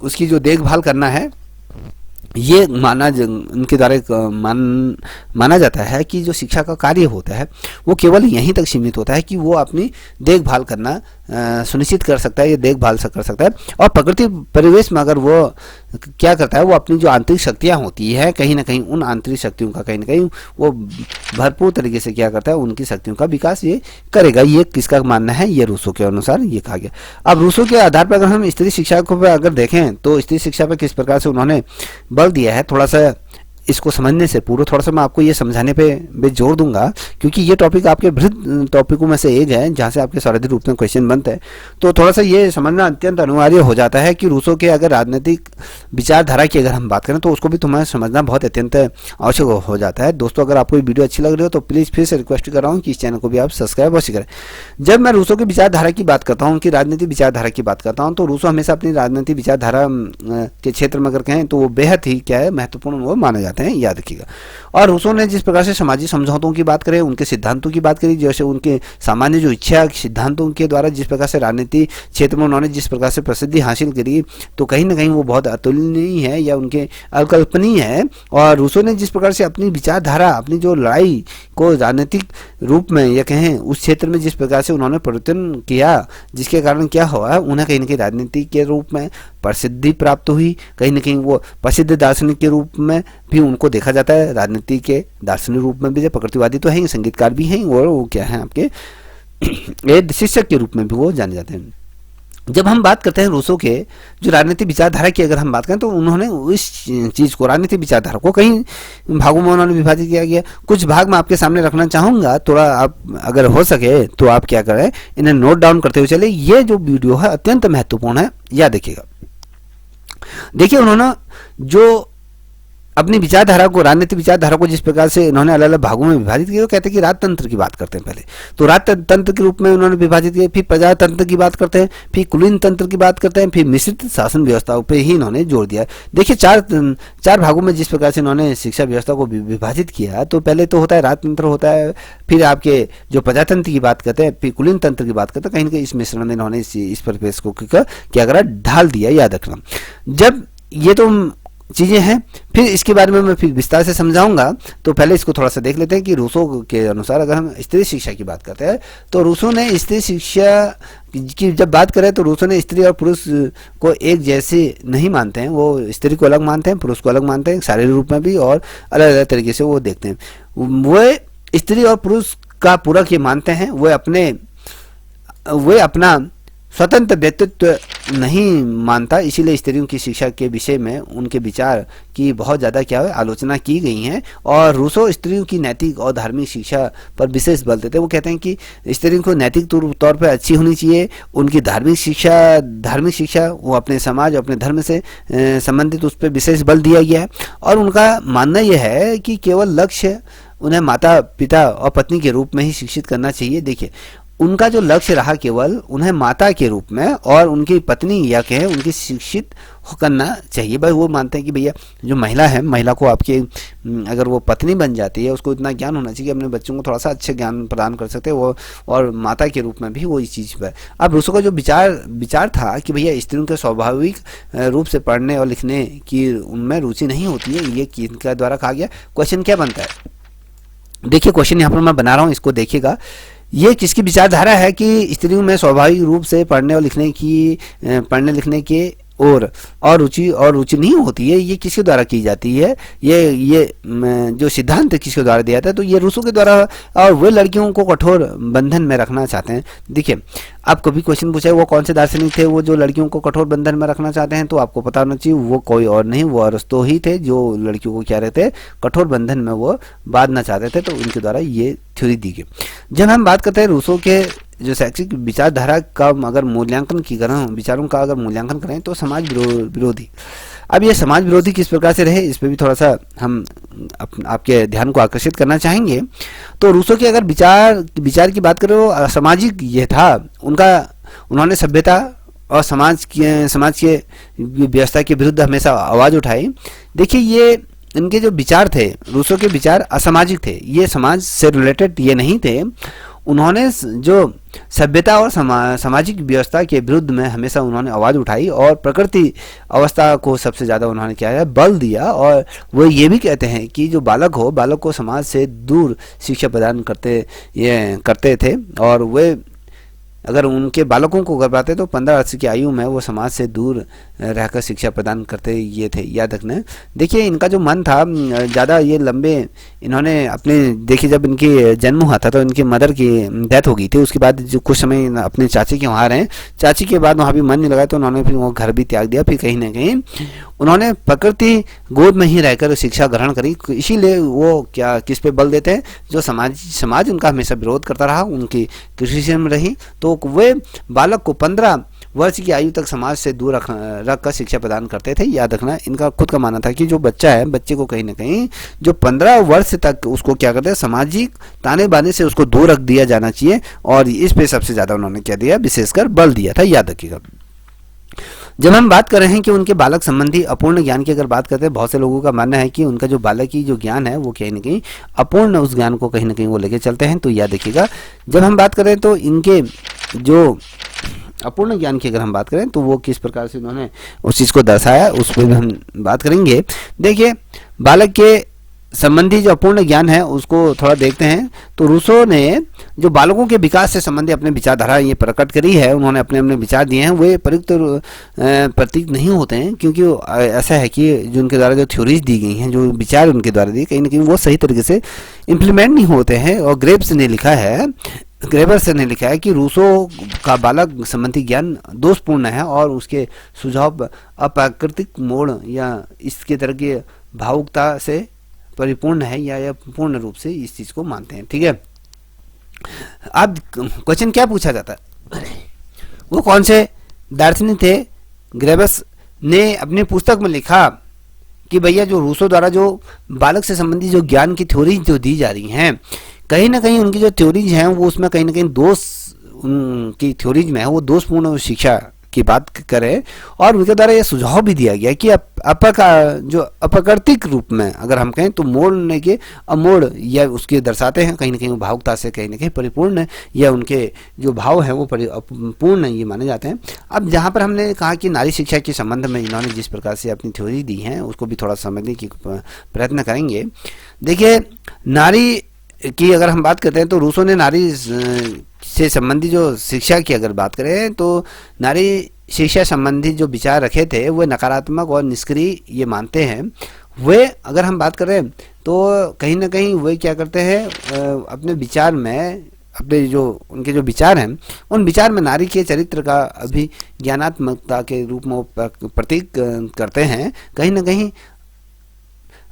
S1: उसकी जो देखभाल करना है, ये उनके द्वारा माना जाता है कि जो शिक्षा का कार्य होता है वो केवल यहीं तक सीमित होता है कि वो अपनी देखभाल करना सुनिश्चित कर सकता है, ये देखभाल कर सकता है। और प्रकृति परिवेश में अगर वो क्या करता है, वो अपनी जो आंतरिक शक्तियाँ होती है, कहीं ना कहीं उन आंतरिक शक्तियों का कहीं ना कहीं वो भरपूर तरीके से क्या करता है, उनकी शक्तियों का विकास ये करेगा। ये किसका मानना है, ये रूसो के अनुसार ये कहा गया। अब रूसो के आधार पर अगर हम स्त्री शिक्षा को अगर देखें तो स्त्री शिक्षा पर किस प्रकार से उन्होंने बल दिया है, थोड़ा सा इसको समझने से पूर्व थोड़ा सा मैं आपको ये समझाने पे भी जोर दूंगा, क्योंकि ये टॉपिक आपके बृहद टॉपिकों में से एक है जहाँ से आपके सार्वधिक रूप में क्वेश्चन बनते हैं। तो थोड़ा सा ये समझना अत्यंत अनिवार्य हो जाता है कि रूसो के अगर राजनीतिक विचारधारा की अगर हम बात करें तो उसको भी तुम्हें समझना बहुत अत्यंत आवश्यक हो जाता है। दोस्तों अगर आपको ये वीडियो अच्छी लग रही हो तो प्लीज़ फिर से रिक्वेस्ट कर रहा हूँ कि इस चैनल को भी आप सब्सक्राइब अवश्य करें। जब मैं रूसो की विचारधारा की बात करता हूँ, कि राजनीतिक विचारधारा की बात करता हूँ, तो रूसो हमेशा अपनी राजनीतिक विचारधारा के क्षेत्र में अगर कहें तो वो बेहद ही क्या है, महत्वपूर्ण वो माने जाते हैं, याद रखिएगा। और रूसो ने जिस प्रकार से सामाजिक समझौतों की बात करें, उनके सिद्धांतों की बात करी, जैसे उनके सामान्य जो इच्छा सिद्धांतों के द्वारा जिस प्रकार से राजनीति क्षेत्र में उन्होंने जिस प्रकार से प्रसिद्धि हासिल करी, तो कहीं ना कहीं वो बहुत अतुलनीय है या उनके अकल्पनीय है। और रूसो ने जिस प्रकार से अपनी विचारधारा, अपनी जो लड़ाई को राजनीतिक रूप में या कहें उस क्षेत्र में जिस प्रकार से उन्होंने परिवर्तन किया, जिसके कारण क्या हुआ, उन्हें कहीं ना कहीं राजनीति के रूप में प्रसिद्धि प्राप्त हुई। कहीं ना कहीं वो प्रसिद्ध दार्शनिक के रूप में भी उनको देखा जाता है, राजनीति के दार्शनिक रूप में भी, प्रकृतिवादी तो हैं, संगीतकार भी हैं, और वो क्या है आपके शिक्षक के रूप में भी वो जाने जाते हैं। जब हम बात करते हैं रूसो के जो राजनीतिक विचारधारा की अगर हम बात करें तो उन्होंने इस चीज़ को, राजनीतिक विचारधारा को कई भागों में उन्होंने विभाजित किया गया। कुछ भाग मैं आपके सामने रखना चाहूँगा, थोड़ा आप अगर हो सके तो आप क्या करें, इन्हें नोट डाउन करते हुए चले। ये जो वीडियो है अत्यंत महत्वपूर्ण है, याद रखिएगा। देखिए उन्होंने जो अपनी विचारधारा को, राजनीतिक विचारधारा को जिस प्रकार से इन्होंने अलग अलग भागों में विभाजित किया, वो कहते हैं कि राजतंत्र की बात करते हैं पहले, तो राजतंत्र के रूप में उन्होंने विभाजित किया, फिर प्रजातंत्र की बात करते हैं, फिर कुलीन तंत्र की बात करते हैं, फिर मिश्रित शासन व्यवस्था पे ही इन्होंने जोर दिया। देखिए चार भागों में जिस प्रकार से इन्होंने शिक्षा व्यवस्था को विभाजित किया, तो पहले तो होता है राजतंत्र होता है, फिर आपके जो प्रजातंत्र की बात करते हैं, फिर कुलीन तंत्र की बात करते हैं। कहीं ना कहीं इस मिश्रण में इन्होंने इस परिवेश को क्या करा, ढाल दिया, याद रखना। जब ये तो चीज़ें हैं, फिर इसके बारे में मैं फिर विस्तार से समझाऊंगा, तो पहले इसको थोड़ा सा देख लेते हैं कि रूसो के अनुसार अगर हम स्त्री शिक्षा की बात करते हैं तो रूसो ने स्त्री शिक्षा की जब बात करें तो रूसो ने स्त्री और पुरुष को एक जैसे नहीं मानते हैं। वो स्त्री को अलग मानते हैं, पुरुष को अलग मानते हैं, शारीरिक रूप में भी, और अलग अलग तरीके से वो देखते हैं। वो स्त्री और पुरुष का पूरक ये मानते हैं, वे अपना स्वतंत्र व्यक्तित्व नहीं मानता, इसीलिए स्त्रियों की शिक्षा के विषय में उनके विचार की बहुत ज़्यादा क्या है, आलोचना की गई है। और रूसो स्त्रियों की नैतिक और धार्मिक शिक्षा पर विशेष बल देते हैं। वो कहते हैं कि स्त्रियों को नैतिक तौर पर अच्छी होनी चाहिए, उनकी धार्मिक शिक्षा वो अपने समाज, अपने धर्म से संबंधित उस पर विशेष बल दिया गया है। और उनका मानना यह है कि केवल लक्ष्य उन्हें माता पिता और पत्नी के रूप में ही शिक्षित करना चाहिए। देखिए उनका जो लक्ष्य रहा केवल उन्हें माता के रूप में और उनकी पत्नी या कहें उनकी शिक्षित करना चाहिए। भाई वो मानते हैं कि भैया जो महिला है, महिला को आपके अगर वो पत्नी बन जाती है, उसको इतना ज्ञान होना चाहिए कि अपने बच्चों को थोड़ा सा अच्छे ज्ञान प्रदान कर सकते हैं वो, और माता के रूप में भी वो इस चीज़ पर। अब रूसो का जो विचार था कि भैया स्त्रियों के स्वाभाविक रूप से पढ़ने और लिखने की उनमें रुचि नहीं होती है, ये किनके द्वारा कहा गया। क्वेश्चन क्या बनता है, देखिए क्वेश्चन यहाँ पर मैं बना रहा हूँ, इसको देखिएगा। ये किसकी विचारधारा है कि स्त्रियों में स्वाभाविक रूप से पढ़ने लिखने के और रुचि नहीं होती है, ये किसके द्वारा की जाती है, ये जो सिद्धांत किसके द्वारा दिया था, तो ये रूसो के द्वारा। और वे लड़कियों को कठोर बंधन में रखना चाहते हैं। देखिए, आप कभी क्वेश्चन पूछे वो कौन से दार्शनिक थे वो जो लड़कियों को कठोर बंधन में रखना चाहते हैं, तो आपको पता होना चाहिए वो कोई और नहीं, वो अरस्तो ही थे जो लड़कियों को क्या रहते कठोर बंधन में वो बांधना चाहते थे, तो उनके द्वारा ये थ्योरी दी गई। जब हम बात करते हैं रूसो के जो शैक्षिक विचारधारा का अगर मूल्यांकन की करें, विचारों का अगर मूल्यांकन करें, तो समाज विरोधी। अब ये समाज विरोधी किस प्रकार से रहे, इस पे भी थोड़ा सा हम आपके ध्यान को आकर्षित करना चाहेंगे। तो रूसो के अगर विचार की बात करें, वो असामाजिक ये था उनका। उन्होंने सभ्यता और समाज के व्यवस्था के विरुद्ध हमेशा आवाज उठाई। देखिए, ये इनके जो विचार थे, रूसो के विचार असामाजिक थे, ये समाज से रिलेटेड ये नहीं थे। उन्होंने जो सभ्यता और सामाजिक व्यवस्था के विरुद्ध में हमेशा उन्होंने आवाज़ उठाई और प्रकृति अवस्था को सबसे ज़्यादा उन्होंने क्या है बल दिया। और वो ये भी कहते हैं कि जो बालक को समाज से दूर शिक्षा प्रदान करते थे, और वे अगर उनके बालकों को कर पाते तो 15 वर्ष की आयु में वो समाज से दूर रहकर शिक्षा प्रदान करते ये थे, याद रखना। देखिए, इनका जो मन था ज़्यादा ये लंबे, इन्होंने अपने देखिए जब इनकी जन्म हुआ था तो इनकी मदर की डेथ हो गई थी। उसके बाद जो कुछ समय अपने चाची के वहाँ रहे, चाची के बाद वहाँ भी मन नहीं लगा तो उन्होंने फिर वो घर भी त्याग दिया। फिर कहीं ना कहीं उन्होंने प्रकृति गोद में ही रहकर शिक्षा ग्रहण करी। इसीलिए वो क्या किस पे बल देते हैं, जो समाज उनका हमेशा विरोध करता रहा, उनकी क्रिटिसिज्म रही, तो वे बालक को 15 वर्ष की आयु तक समाज से दूर रख कर शिक्षा प्रदान करते थे। याद रखना, इनका खुद का मानना था कि जो बच्चा है, बच्चे को कहीं ना कहीं जो 15 वर्ष तक उसको क्या करते हैं, सामाजिक ताने बाने से उसको दूर रख दिया जाना चाहिए। और इस पे सबसे ज़्यादा उन्होंने क्या दिया, विशेषकर बल दिया था, याद रखिएगा। जब हम बात कर रहे हैं कि उनके बालक संबंधी अपूर्ण ज्ञान की अगर बात करते हैं, बहुत से लोगों का मानना है कि उनका जो बालक की जो ज्ञान है वो कहीं ना कहीं अपूर्ण, उस ज्ञान को कहीं ना कहीं वो लेके चलते हैं। तो याद रखिएगा, जब हम बात करें तो इनके जो अपूर्ण ज्ञान की अगर हम बात करें तो वो किस प्रकार से उन्होंने उस चीज़ को दर्शाया, उस पर भी हम बात करेंगे। देखिए, बालक के संबंधी जो अपूर्ण ज्ञान है उसको थोड़ा देखते हैं। तो रूसो ने जो बालकों के विकास से संबंधी अपने विचारधारा ये प्रकट करी है, उन्होंने अपने अपने विचार दिए हैं, वे प्रतीक नहीं होते हैं, क्योंकि ऐसा है कि जो उनके द्वारा जो थ्योरीज दी गई हैं, जो विचार उनके द्वारा दिए, कहीं ना कहीं वो सही तरीके से इम्प्लीमेंट नहीं होते हैं। और ग्रेबर्स ने लिखा है कि रूसो का बालक संबंधी ज्ञान दोषपूर्ण है और उसके सुझाव अप्राकृतिक मोड़ या इसके तरह की भावुकता से परिपूर्ण है, या पूर्ण रूप से इस चीज को मानते हैं। ठीक है, अब क्वेश्चन क्या पूछा जाता है, वो कौन से दार्शनिक थे। ग्रेबर्स ने अपनी पुस्तक में लिखा कि भैया जो रूसो द्वारा जो बालक से संबंधित जो ज्ञान की थ्योरीज जो दी जा रही हैं, कहीं ना कहीं उनकी जो थ्योरीज हैं वो उसमें कहीं ना कहीं दोष, उनकी थ्योरीज में है वो दोषपूर्ण शिक्षा की बात करें। और उनके द्वारा ये सुझाव भी दिया गया कि जो अप्राकृतिक रूप में अगर हम कहें तो मोड़ने के अमोड़ या उसके दर्शाते हैं, कहीं ना कहीं भावुकता से कहीं ना कहीं परिपूर्ण है, या उनके जो भाव हैं वो पूर्ण ये माने जाते हैं। अब जहाँ पर हमने कहा कि नारी शिक्षा के संबंध में इन्होंने जिस प्रकार से अपनी थ्योरी दी है उसको भी थोड़ा समझने की प्रयत्न करेंगे। देखिए, नारी की अगर हम बात करते हैं तो रूसो ने नारी से संबंधी जो शिक्षा की अगर बात करें तो नारी शिक्षा संबंधी जो विचार रखे थे वो नकारात्मक और निष्क्रिय ये मानते हैं। वे अगर हम बात करें तो कहीं ना कहीं वे क्या करते हैं, अपने विचार में, अपने जो उनके जो विचार हैं उन विचार में नारी के चरित्र का अभिज्ञानात्मकता के रूप में प्रतीक करते हैं। कहीं ना कहीं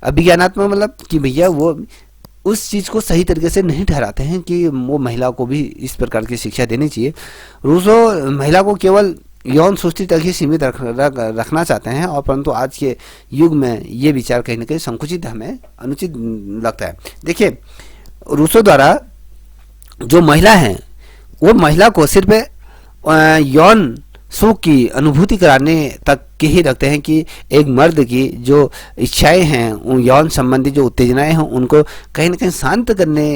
S1: अभिज्ञानात्मक मतलब कि भैया वो उस चीज़ को सही तरीके से नहीं ठहराते हैं कि वो महिला को भी इस प्रकार की शिक्षा देनी चाहिए। रूसो महिला को केवल यौन सुस्ती तक ही सीमित रखना चाहते हैं, और परंतु आज के युग में ये विचार कहीं ना कहीं संकुचित, हमें अनुचित लगता है। देखिए, रूसो द्वारा जो महिला है वो महिला को सिर्फ यौन सुख की अनुभूति कराने तक के ही रखते हैं कि एक मर्द की जो इच्छाएं हैं, यौन संबंधी जो उत्तेजनाएं हैं उनको कहीं ना कहीं शांत करने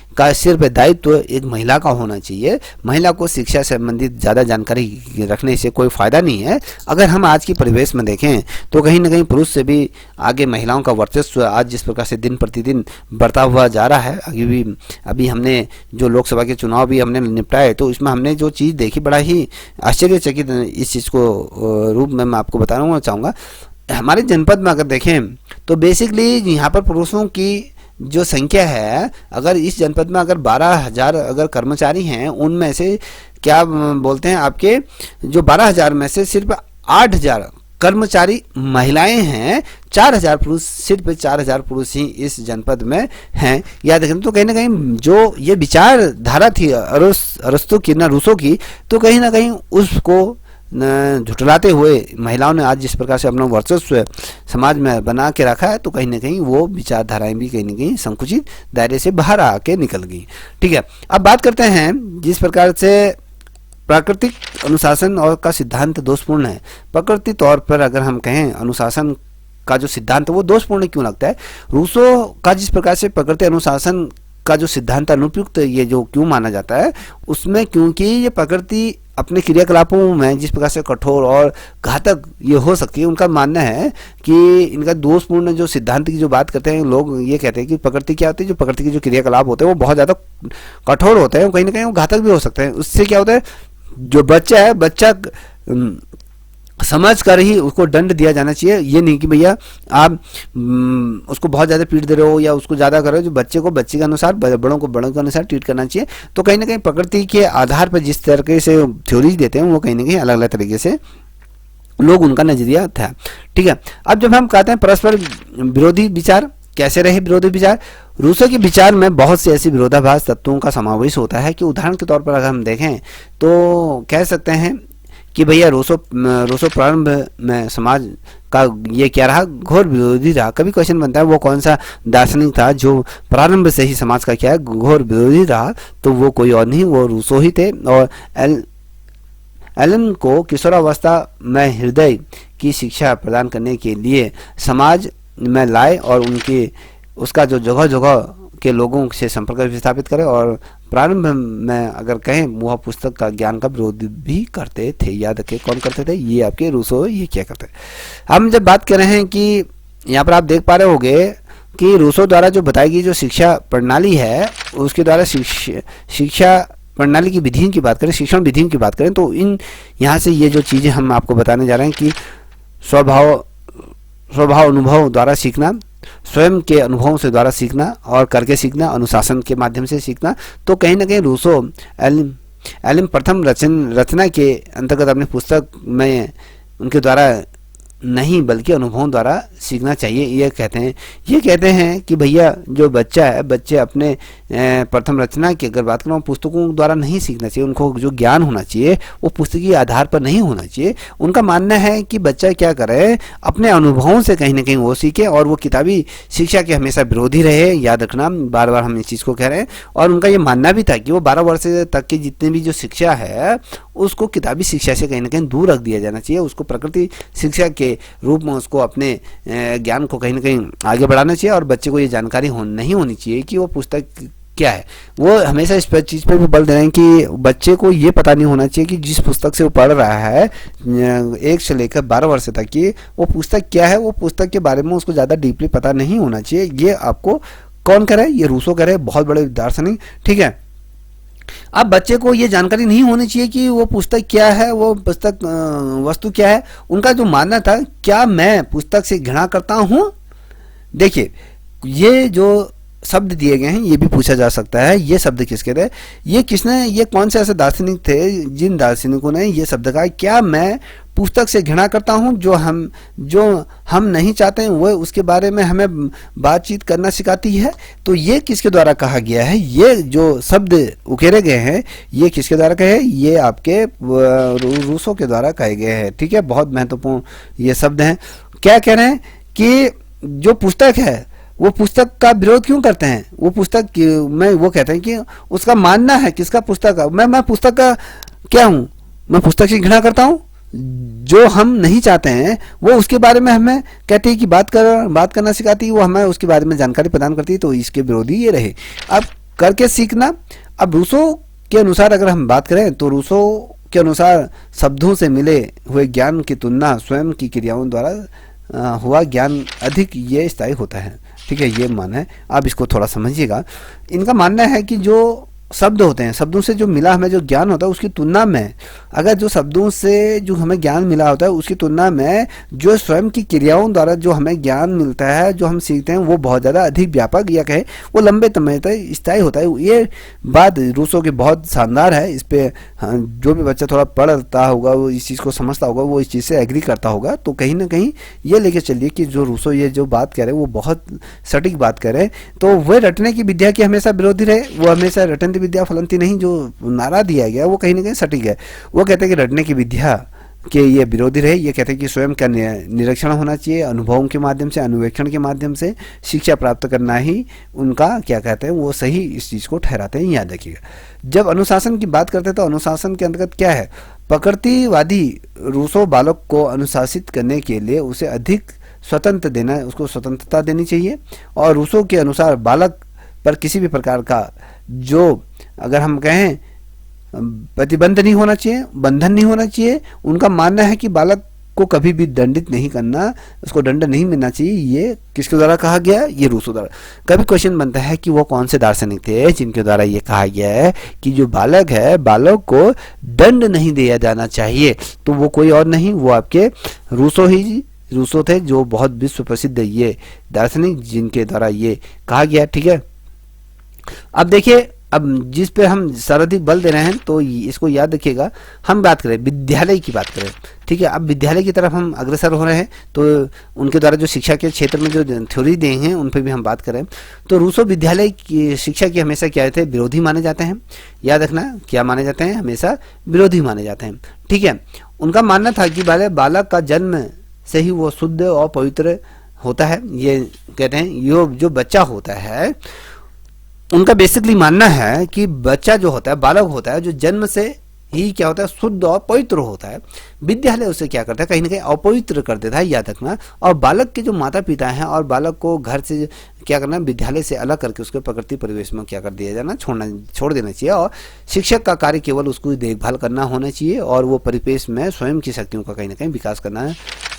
S1: का सिर्फ दायित्व एक महिला का होना चाहिए। महिला को शिक्षा से संबंधित ज़्यादा जानकारी रखने से कोई फ़ायदा नहीं है। अगर हम आज की परिवेश में देखें तो कहीं ना कहीं पुरुष से भी आगे महिलाओं का वर्चस्व आज जिस प्रकार से दिन प्रतिदिन बढ़ता हुआ जा रहा है। अभी हमने जो लोकसभा के चुनाव भी हमने निपटाए तो इसमें हमने जो चीज़ देखी बड़ा ही आश्चर्यचकित इस चीज़ को रूप में मैं आपको बताना चाहूँगा। हमारे जनपद में अगर देखें तो बेसिकली यहाँ पर पुरुषों की जो संख्या है, अगर इस जनपद में अगर 12,000 अगर कर्मचारी हैं, उनमें से क्या बोलते हैं आपके जो 12,000 में से सिर्फ 8,000 कर्मचारी महिलाएं हैं, 4,000 पुरुष, सिर्फ 4,000 पुरुष ही इस जनपद में हैं। याद रखें तो कहीं ना कहीं जो ये विचारधारा थी अरस्तु की ना रूसो की, तो कहीं ना कहीं उसको झुठलाते हुए महिलाओं ने आज जिस प्रकार से अपना वर्चस्व समाज में बना के रखा है, तो कहीं ना कहीं वो विचारधाराएं भी कहीं ना कहीं संकुचित दायरे से बाहर आके निकल गई। ठीक है, अब बात करते हैं जिस प्रकार से प्राकृतिक अनुशासन और का सिद्धांत दोषपूर्ण है। प्रकृति तौर पर अगर हम कहें अनुशासन का जो सिद्धांत है वो दोषपूर्ण क्यों लगता है? रूसो का जिस प्रकार से प्रकृति अनुशासन का जो सिद्धांत अनुपयुक्त ये जो क्यों माना जाता है उसमें, क्योंकि ये प्रकृति अपने क्रियाकलापों में जिस प्रकार से कठोर और घातक ये हो सकती है। उनका मानना है कि इनका दोषपूर्ण जो सिद्धांत की जो बात करते हैं लोग, ये कहते हैं कि प्रकृति क्या होती है, जो प्रकृति के जो क्रियाकलाप होते हैं वो बहुत ज़्यादा कठोर होते हैं, कहीं ना कहीं वो घातक भी हो सकते हैं। उससे क्या होता है, जो बच्चा है, बच्चा समझ कर ही उसको दंड दिया जाना चाहिए। ये नहीं कि भैया आप उसको बहुत ज़्यादा पीट दे रहे हो या उसको ज़्यादा कर रहे हो। जो बच्चे को बच्चे के अनुसार, बड़ों को बड़ों के अनुसार ट्रीट करना चाहिए। तो कहीं ना कहीं प्रकृति के आधार पर जिस तरीके से थ्योरीज देते हैं वो कहीं ना कहीं अलग अलग तरीके से लोग उनका नजरिया था। ठीक है, अब जब हम कहते हैं परस्पर विरोधी विचार, कैसे रहे विरोधी विचार? रूसो के विचार में बहुत से ऐसी विरोधाभास तत्वों का समावेश होता है कि उदाहरण के तौर पर अगर हम देखें तो कह सकते हैं कि भैया रूसो प्रारंभ में समाज का ये क्या रहा, घोर विरोधी रहा। कभी क्वेश्चन बनता है वो कौन सा दार्शनिक था जो प्रारंभ से ही समाज का क्या है, घोर विरोधी रहा? तो वो कोई और नहीं, वो रूसो ही थे। और एलन को किशोरावस्था में हृदय की शिक्षा प्रदान करने के लिए समाज में लाए और उसका जो जगह जगह के लोगों से संपर्क स्थापित करें। और प्रारंभ में अगर कहें वह पुस्तक का ज्ञान का विरोध भी करते थे। याद रखें कौन करते थे? ये आपके रूसो ये क्या करते थे। हम जब बात कर रहे हैं कि यहाँ पर आप देख पा रहे होंगे कि रूसो द्वारा जो बताई गई जो शिक्षा प्रणाली है उसके द्वारा शिक्षा प्रणाली की विधियों की बात करें, शिक्षण विधियों की बात करें, तो यहाँ से ये जो चीज़ें हम आपको बताने जा रहे हैं कि स्वभाव अनुभव द्वारा सीखना, स्वयं के अनुभवों से द्वारा सीखना और करके सीखना, अनुशासन के माध्यम से सीखना। तो कहीं ना कहीं रूसो एलिम प्रथम रचना के अंतर्गत अपनी पुस्तक में उनके द्वारा नहीं बल्कि अनुभवों द्वारा सीखना चाहिए। ये कहते हैं कि भैया जो बच्चा है, बच्चे अपने प्रथम रचना की अगर बात करूँ पुस्तकों द्वारा नहीं सीखना चाहिए। उनको जो ज्ञान होना चाहिए वो पुस्तकीय आधार पर नहीं होना चाहिए। उनका मानना है कि बच्चा क्या करे, अपने अनुभवों से कहीं ना कहीं वो सीखे और वो किताबी शिक्षा के हमेशा विरोधी रहे। याद रखना, बार बार हम इस चीज़ को कह रहे हैं। और उनका ये मानना भी था कि वो 12 वर्ष तक की जितनी भी जो शिक्षा है उसको किताबी शिक्षा से कहीं ना कहीं दूर रख दिया जाना चाहिए। उसको प्रकृति शिक्षा के रूप में उसको अपने ज्ञान को कहीं ना कहीं आगे बढ़ाना चाहिए और बच्चे को ये जानकारी नहीं होनी चाहिए कि वो पुस्तक क्या है। वो हमेशा इस चीज़ पर भी बल दे रहे हैं कि बच्चे को ये पता नहीं होना चाहिए कि जिस पुस्तक से वो पढ़ रहा है 1 से लेकर 12 वर्ष तक की वो पुस्तक क्या है, वो पुस्तक के बारे में उसको ज़्यादा डीपली पता नहीं होना चाहिए। ये आपको कौन कह रहा है? ये रूसो कह रहे हैं, बहुत बड़े दार्शनिक। ठीक है, अब बच्चे को ये जानकारी नहीं होनी चाहिए कि वो पुस्तक क्या है, वो पुस्तक वस्तु क्या है। उनका जो मानना था, क्या मैं पुस्तक से घृणा करता हूँ? देखिए, ये जो शब्द दिए गए हैं ये भी पूछा जा सकता है, ये शब्द किसके थे? ये कौन से ऐसे दार्शनिक थे जिन दार्शनिकों ने ये शब्द कहा, क्या मैं पुस्तक से घृणा करता हूँ? जो हम नहीं चाहते हैं वो उसके बारे में हमें बातचीत करना सिखाती है। तो ये किसके द्वारा कहा गया है? ये जो शब्द उकेरे गए हैं ये किसके द्वारा कहे? ये आपके रूसो के द्वारा कहे गए हैं। ठीक है, बहुत महत्वपूर्ण ये शब्द हैं। क्या कह रहे हैं कि जो पुस्तक है वो पुस्तक का विरोध क्यों करते हैं? वो पुस्तक में वो कहते हैं कि उसका मानना है किसका? पुस्तक का। मैं पुस्तक का क्या हूँ? मैं पुस्तक से घृणा करता हूँ। जो हम नहीं चाहते हैं वो उसके बारे में हमें कहती है कि बात करना सिखाती है, वो हमें उसके बारे में जानकारी प्रदान करती है। तो इसके विरोधी ये रहे। अब करके सीखना। अब रूसो के अनुसार अगर हम बात करें तो रूसो के अनुसार शब्दों से मिले हुए ज्ञान की तुलना स्वयं की क्रियाओं द्वारा हुआ ज्ञान अधिक ये स्थायी होता है। ठीक है, ये मान है। आप इसको थोड़ा समझिएगा। इनका मानना है कि जो शब्द होते हैं, शब्दों से जो मिला हमें जो ज्ञान होता है उसकी तुलना में, अगर जो शब्दों से जो हमें ज्ञान मिला होता है उसकी तुलना में जो स्वयं की क्रियाओं द्वारा जो हमें ज्ञान मिलता है, जो हम सीखते हैं, वो बहुत ज़्यादा अधिक व्यापक या कहे वो लंबे समय तक स्थायी होता है। ये बात रूसो की बहुत शानदार है। इस पर जो भी बच्चा थोड़ा पढ़ता होगा, वो इस चीज़ को समझता होगा, वो इस चीज़ से एग्री करता होगा। तो कहीं ना कहीं ये लेके चलिए कि जो रूसो ये जो बात कह रहे हैं वो बहुत सटीक बात कह रहे हैं। तो वह रटने की विद्या की हमेशा विरोधी रहे, वो हमेशा रटन विद्या फलंती नहीं, जो नारा दिया गया वो कहीं ना कहीं सटीक है। वो कहते हैं कि रटने की विद्या के ये विरोधी रहे। ये कहते हैं कि स्वयं का निरीक्षण होना चाहिए, अनुभवों के माध्यम से, अनुवेक्षण के माध्यम से शिक्षा प्राप्त करना ही उनका क्या कहते हैं वो सही इस चीज़ को ठहराते हैं। याद रखिएगा। जब अनुशासन की बात करते हैं तो अनुशासन के अंतर्गत क्या है, प्रकृतिवादी रूसो बालक को अनुशासित करने के लिए उसे अधिक स्वतंत्र देना, उसको स्वतंत्रता देनी चाहिए। और रूसो के अनुसार बालक पर किसी भी प्रकार का जो अगर हम कहें प्रतिबंध नहीं होना चाहिए, बंधन नहीं होना चाहिए। उनका मानना है कि बालक को कभी भी दंडित नहीं करना, उसको दंड नहीं मिलना चाहिए। ये किसके द्वारा कहा गया, ये रूसो द्वारा। कभी क्वेश्चन बनता है कि वो कौन से दार्शनिक थे जिनके द्वारा ये कहा गया है कि जो बालक है, बालक को दंड नहीं दिया जाना चाहिए। तो वो कोई और नहीं, वो आपके रूसो थे, जो बहुत विश्व प्रसिद्ध ये दार्शनिक जिनके द्वारा ये कहा गया। ठीक है, अब देखिए, अब जिस पे हम सर्वाधिक बल दे रहे हैं तो इसको याद रखिएगा। हम बात करें विद्यालय की बात करें, ठीक है। अब विद्यालय की तरफ हम अग्रसर हो रहे हैं, तो उनके द्वारा जो शिक्षा के क्षेत्र में जो थ्योरी दी हैं उन पर भी हम बात करें तो रूसो विद्यालय की शिक्षा की हमेशा क्या थे, विरोधी माने जाते हैं। याद रखना, क्या माने जाते हैं, हमेशा विरोधी माने जाते हैं। ठीक है, उनका मानना था कि बालक का जन्म से ही वो शुद्ध और पवित्र होता है। ये कहते हैं यो जो बच्चा होता है, उनका बेसिकली मानना है कि बच्चा जो होता है, बालक होता है, जो जन्म से ही क्या होता है, शुद्ध और पवित्र होता है। विद्यालय उसे क्या करता है, कहीं ना कहीं अपवित्र कर देता है। याद रखना। और बालक के जो माता पिता हैं और बालक को घर से क्या करना, विद्यालय से अलग करके उसके प्रकृति परिवेश में क्या कर दिया जाना, छोड़ देना चाहिए। और शिक्षक का कार्य केवल उसको देखभाल करना होना चाहिए और वो परिवेश में स्वयं की शक्तियों का कहीं ना कहीं विकास करना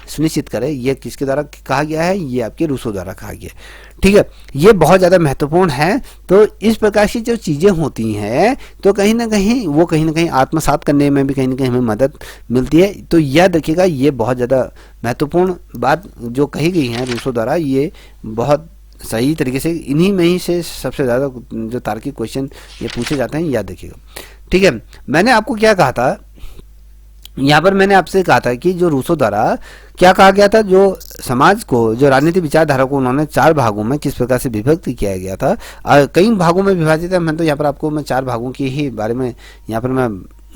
S1: सुनिश्चित करे। ये किसके द्वारा कहा गया है, ये आपके रूसो द्वारा कहा गया है। ठीक है, ये बहुत ज़्यादा महत्वपूर्ण है। तो इस प्रकार की जो चीज़ें होती हैं तो कहीं ना कहीं आत्मसात करने में भी कहीं ना कहीं हमें मदद मिलती है। तो याद रखिएगा, ये बहुत ज़्यादा महत्वपूर्ण बात जो कही गई है रूसो द्वारा, ये बहुत सही तरीके से इन्हीं में ही से सबसे ज़्यादा जो तार्किक क्वेश्चन ये पूछे जाते हैं। याद रखिएगा। ठीक है, मैंने आपको क्या कहा था, यहाँ पर मैंने आपसे कहा था कि जो रूसो द्वारा क्या कहा गया था, जो समाज को, जो राजनीतिक विचारधारा को उन्होंने 4 भागों में किस प्रकार से विभक्त किया गया था। कई भागों में विभाजित है। मैं तो यहाँ पर आपको 4 भागों की ही बारे में यहाँ पर मैं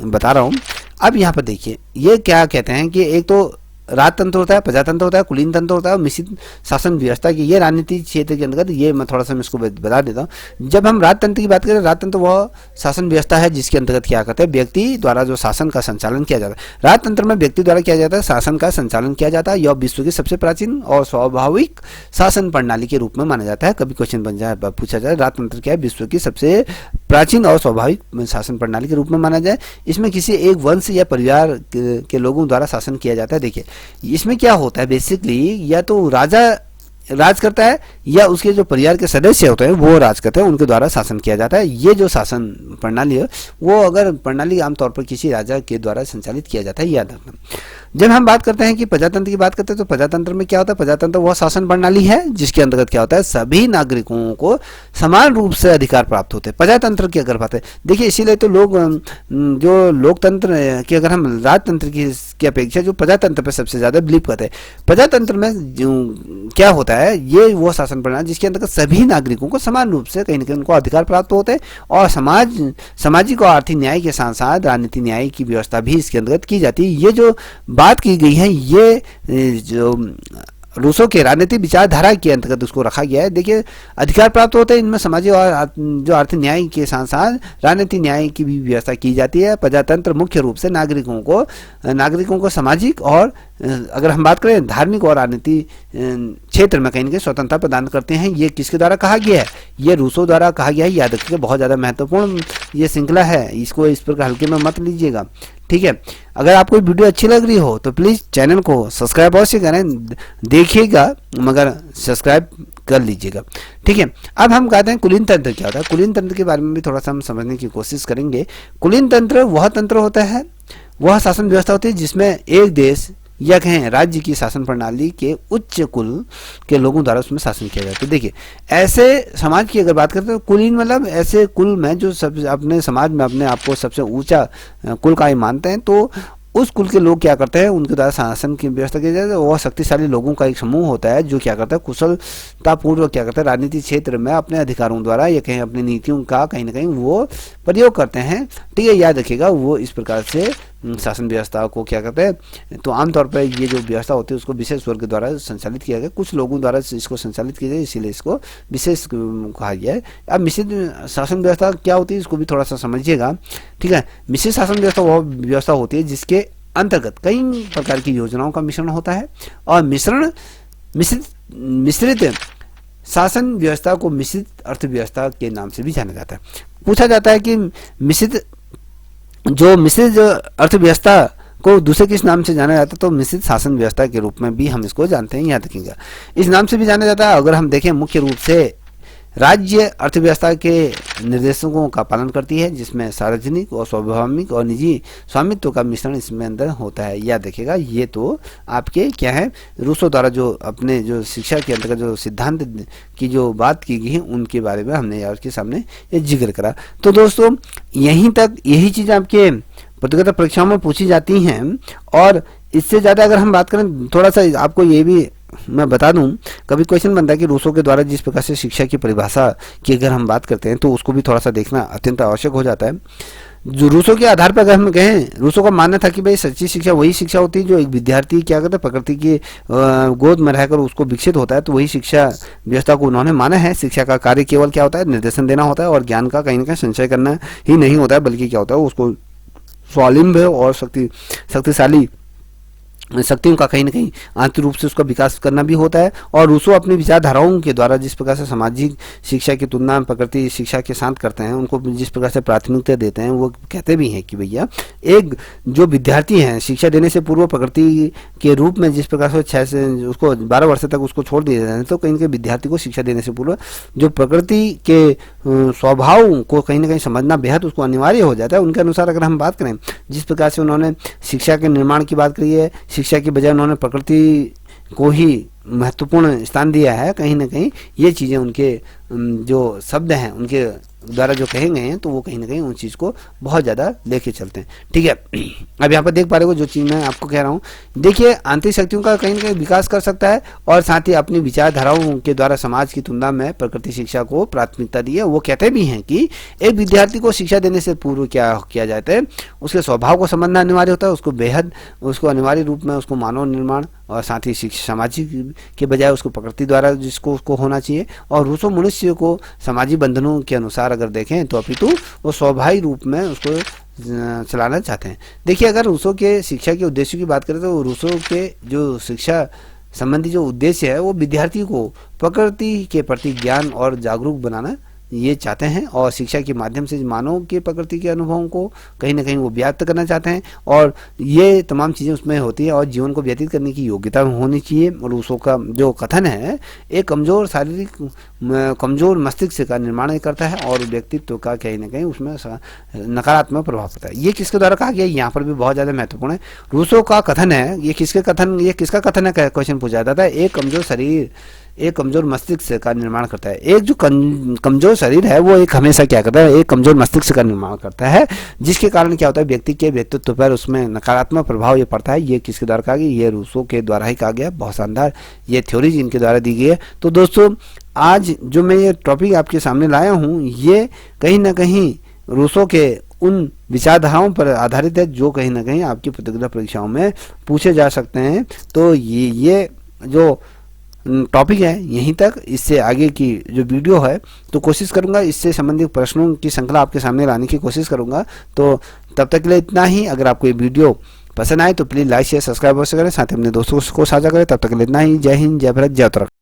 S1: बता रहा हूँ। अब यहाँ पर देखिए, ये क्या कहते हैं कि एक तो राजतंत्र होता है, प्रजातंत्र होता है, कुलीन तंत्र होता है और मिश्रित शासन व्यवस्था की। ये राजनीतिक क्षेत्र के अंतर्गत, ये मैं थोड़ा सा इसको बता देता हूँ। जब हम राजतंत्र की बात करें, राजतंत्र वह शासन व्यवस्था है जिसके अंतर्गत क्या करते हैं, व्यक्ति द्वारा जो शासन का संचालन किया जाता है। राजतंत्र में व्यक्ति द्वारा किया जाता है, शासन का संचालन किया जाता है। यह विश्व की सबसे प्राचीन और स्वाभाविक शासन प्रणाली के रूप में माना जाता है। कभी क्वेश्चन बन जाए, पूछा जाए राजतंत्र क्या है, विश्व की सबसे प्राचीन और स्वाभाविक शासन प्रणाली के रूप में माना जाए। इसमें किसी एक वंश या परिवार के लोगों द्वारा शासन किया जाता है। देखिए, इसमें क्या होता है, बेसिकली या तो राजा राज करता है या उसके जो परिवार के सदस्य होते हैं वो राज करते हैं, उनके द्वारा शासन किया जाता है। ये जो शासन प्रणाली है वो अगर प्रणाली आमतौर पर किसी राजा के द्वारा संचालित किया जाता है। याद रखना। जब हम बात करते हैं कि प्रजातंत्र की बात करते हैं तो प्रजातंत्र में क्या होता है, प्रजातंत्र वह शासन प्रणाली है जिसके अंतर्गत क्या होता है, सभी नागरिकों को समान रूप से अधिकार प्राप्त होते हैं। प्रजातंत्र की अगर बात है, देखिए इसीलिए तो लोग जो लोकतंत्र की, अगर हम राजतंत्र की अपेक्षा जो प्रजातंत्र पर सबसे ज्यादा बिलीव करते हैं, प्रजातंत्र में क्या होता है, ये वो शासन प्रणाली जिसके अंतर्गत सभी नागरिकों को समान रूप से कहीं ना कहीं उनको अधिकार प्राप्त होते हैं और सामाजिक और आर्थिक न्याय के साथ साथ राजनीतिक न्याय की व्यवस्था भी इसके अंतर्गत की जाती है। ये जो बात की गई है, ये जो रूसो के राजनीतिक विचारधारा के अंतर्गत उसको रखा गया है। देखिए, अधिकार प्राप्त होते हैं, इनमें सामाजिक और जो आर्थिक न्याय के साथ साथ राजनीतिक न्याय की भी व्यवस्था की जाती है। प्रजातंत्र मुख्य रूप से नागरिकों को सामाजिक और अगर हम बात करें धार्मिक और राजनीति क्षेत्र में कहीं ना कहीं स्वतंत्रता प्रदान करते हैं। ये किसके द्वारा कहा गया है? ये रूसो द्वारा कहा गया है। याद रखिएगा, बहुत ज़्यादा महत्वपूर्ण ये श्रृंखला है, इसको इस प्रकार हल्के में मत लीजिएगा, ठीक है। अगर आपको वीडियो अच्छी लग रही हो तो प्लीज़ चैनल को सब्सक्राइब अवश्य करें, देखिएगा मगर सब्सक्राइब कर लीजिएगा, ठीक है। अब हम कहते हैं कुलीन तंत्र क्या होता है। कुलीन तंत्र के बारे में भी थोड़ा सा हम समझने की कोशिश करेंगे। कुलीन तंत्र वह तंत्र होता है, वह शासन व्यवस्था होती है जिसमें एक देश या कहें राज्य की शासन प्रणाली के उच्च कुल के लोगों द्वारा उसमें शासन किया जाता है। देखिए, ऐसे समाज की अगर बात करते हैं तो कुलीन मतलब ऐसे कुल में जो सब अपने समाज में अपने आप को सबसे ऊंचा कुल का ही मानते हैं, तो उस कुल के लोग क्या करते हैं, उनके द्वारा शासन की व्यवस्था की जाती है। वह शक्तिशाली लोगों का एक समूह होता है जो क्या करता है, कुशलतापूर्वक क्या करता है, राजनीतिक क्षेत्र में अपने अधिकारों द्वारा या कहीं अपनी नीतियों का कहीं ना कहीं वो प्रयोग करते हैं, ठीक है। याद रखिएगा, वो इस प्रकार से शासन व्यवस्था को क्या करते हैं, तो आमतौर पर ये जो व्यवस्था होती है उसको विशेष वर्ग द्वारा संचालित किया गया, कुछ लोगों द्वारा इसको संचालित किया जाए, इसीलिए इसको विशेष कहा गया है। अब मिश्रित शासन व्यवस्था क्या होती है इसको भी थोड़ा सा समझिएगा, ठीक है। मिश्रित शासन व्यवस्था वह व्यवस्था होती है जिसके अंतर्गत कई प्रकार की योजनाओं का मिश्रण होता है, और मिश्रित शासन व्यवस्था को मिश्रित अर्थव्यवस्था के नाम से भी जाना जाता है। पूछा जाता है कि मिश्रित अर्थव्यवस्था को दूसरे किस नाम से जाना जाता है, तो मिश्रित शासन व्यवस्था के रूप में भी हम इसको जानते हैं, याद रखिएगा। इस नाम से भी जाना जाता है। अगर हम देखें, मुख्य रूप से राज्य अर्थव्यवस्था के निर्देशों का पालन करती है, जिसमें सार्वजनिक और सार्वभौमिक और निजी स्वामित्व का मिश्रण इसमें अंदर होता है। याद रखिएगा, ये तो आपके क्या है, रूसो द्वारा जो अपने जो शिक्षा के अंतर्गत जो सिद्धांत की जो बात की गई है उनके बारे में हमने आपके सामने ये जिक्र करा। तो दोस्तों, यहीं तक यही चीज़ आपके प्रतियोगिता परीक्षाओं में पूछी जाती हैं, और इससे ज़्यादा अगर हम बात करें, थोड़ा सा आपको ये भी मैं बता दूं, कभी क्वेश्चन बनता है कि रूसो के द्वारा जिस प्रकार से शिक्षा की परिभाषा की अगर हम बात करते हैं तो उसको भी थोड़ा सा देखना अत्यंत आवश्यक हो जाता है। जो रूसो के आधार पर अगर हम कहें, रूसो का मानना था कि भाई सच्ची शिक्षा वही शिक्षा होती है जो एक विद्यार्थी क्या करता है, प्रकृति की गोद में रहकर उसको विकसित होता है, तो वही शिक्षा व्यवस्था को उन्होंने माना है। शिक्षा का कार्य केवल क्या होता है, निर्देशन देना होता है, और ज्ञान का कहीं ना कहीं संचय करना ही नहीं होता है, बल्कि क्या होता है, उसको स्वावलंबी और शक्तिशाली शक्तियों का कहीं ना कहीं आंतरिक रूप से उसका विकास करना भी होता है। और रूसो अपनी विचारधाराओं के द्वारा जिस प्रकार से सामाजिक शिक्षा की तुलना में प्रकृति शिक्षा के साथ करते हैं, उनको जिस प्रकार से प्राथमिकता देते हैं, वो कहते भी हैं कि भैया एक जो विद्यार्थी हैं शिक्षा देने से पूर्व प्रकृति के रूप में जिस प्रकार से 6 से उसको 12 वर्ष तक उसको छोड़ दिया जाए, तो कहीं ना कहीं विद्यार्थी को शिक्षा देने से पूर्व जो प्रकृति के स्वभाव को कहीं ना कहीं समझना बेहद उसको अनिवार्य हो जाता है। उनके अनुसार अगर हम बात करें, जिस प्रकार से उन्होंने शिक्षा के निर्माण की बात करी है, शिक्षा की बजाय उन्होंने प्रकृति को ही महत्वपूर्ण स्थान दिया है, कहीं ना कहीं ये चीज़ें उनके जो शब्द हैं उनके द्वारा जो कहे गए हैं, तो वो कहीं ना कहीं उन चीज़ को बहुत ज़्यादा लेके चलते हैं, ठीक है। अब यहाँ पर देख पा रहे हो जो चीज़ मैं आपको कह रहा हूँ, देखिए आंतरिक शक्तियों का कहीं ना कहीं विकास कर सकता है, और साथ ही अपनी विचारधाराओं के द्वारा समाज की तुलना में प्रकृति शिक्षा को प्राथमिकता दी है। वो कहते भी हैं कि एक विद्यार्थी को शिक्षा देने से पूर्व क्या किया जाता है, उसके स्वभाव को समझना अनिवार्य होता है, उसको अनिवार्य रूप में उसको मानव निर्माण और साथ ही सामाजिक के बजाय उसको प्रकृति द्वारा जिसको उसको होना चाहिए। और रूसो मनुष्य को सामाजिक बंधनों के अनुसार अगर देखें तो अपितु वो स्वाभाविक रूप में उसको चलाना चाहते हैं। देखिए, अगर रूसो के शिक्षा के उद्देश्य की बात करें तो रूसो के जो शिक्षा संबंधी जो उद्देश्य है वो विद्यार्थी को प्रकृति के प्रति ज्ञान और जागरूक बनाना ये चाहते हैं, और शिक्षा के माध्यम से मानव के प्रकृति के अनुभवों को कहीं ना कहीं वो व्यक्त करना चाहते हैं, और ये तमाम चीज़ें उसमें होती है, और जीवन को व्यतीत करने की योग्यता होनी चाहिए। और रूसो का जो कथन है, एक कमजोर मस्तिष्क का निर्माण करता है, और व्यक्तित्व का कहीं ना कहीं उसमें नकारात्मक प्रभाव पड़ता है। ये किसके द्वारा कहा गया, यहाँ पर भी बहुत ज़्यादा महत्वपूर्ण है। रूसो का कथन है, ये किसका कथन है, क्वेश्चन पूछा जाता है। एक कमजोर शरीर एक कमजोर मस्तिष्क का निर्माण करता है। एक जो कमजोर शरीर है वो एक हमेशा क्या करता है, एक कमजोर मस्तिष्क का निर्माण करता है, जिसके कारण क्या होता है, व्यक्ति के व्यक्तित्व पर उसमें नकारात्मक प्रभाव ये पड़ता है। ये किसके द्वारा कहा गया, ये रूसो के द्वारा ही कहा गया। बहुत शानदार ये थ्योरीज इनके द्वारा दी गई है। तो दोस्तों, आज जो मैं ये टॉपिक आपके सामने लाया हूँ, ये कहीं ना कहीं रूसो के उन विचारधाराओं पर आधारित है जो कहीं ना कहीं आपकी प्रतियोगिता परीक्षाओं में पूछे जा सकते हैं। तो ये जो टॉपिक है यहीं तक, इससे आगे की जो वीडियो है तो कोशिश करूंगा इससे संबंधित प्रश्नों की श्रृंखला आपके सामने लाने की कोशिश करूंगा। तो तब तक के लिए इतना ही। अगर आपको ये वीडियो पसंद आए तो प्लीज़ लाइक शेयर सब्सक्राइब अवश्य करें, साथ ही अपने दोस्तों को साझा करें। तब तक के लिए इतना ही। जय हिंद, जय भारत, जय उत्तराखंड।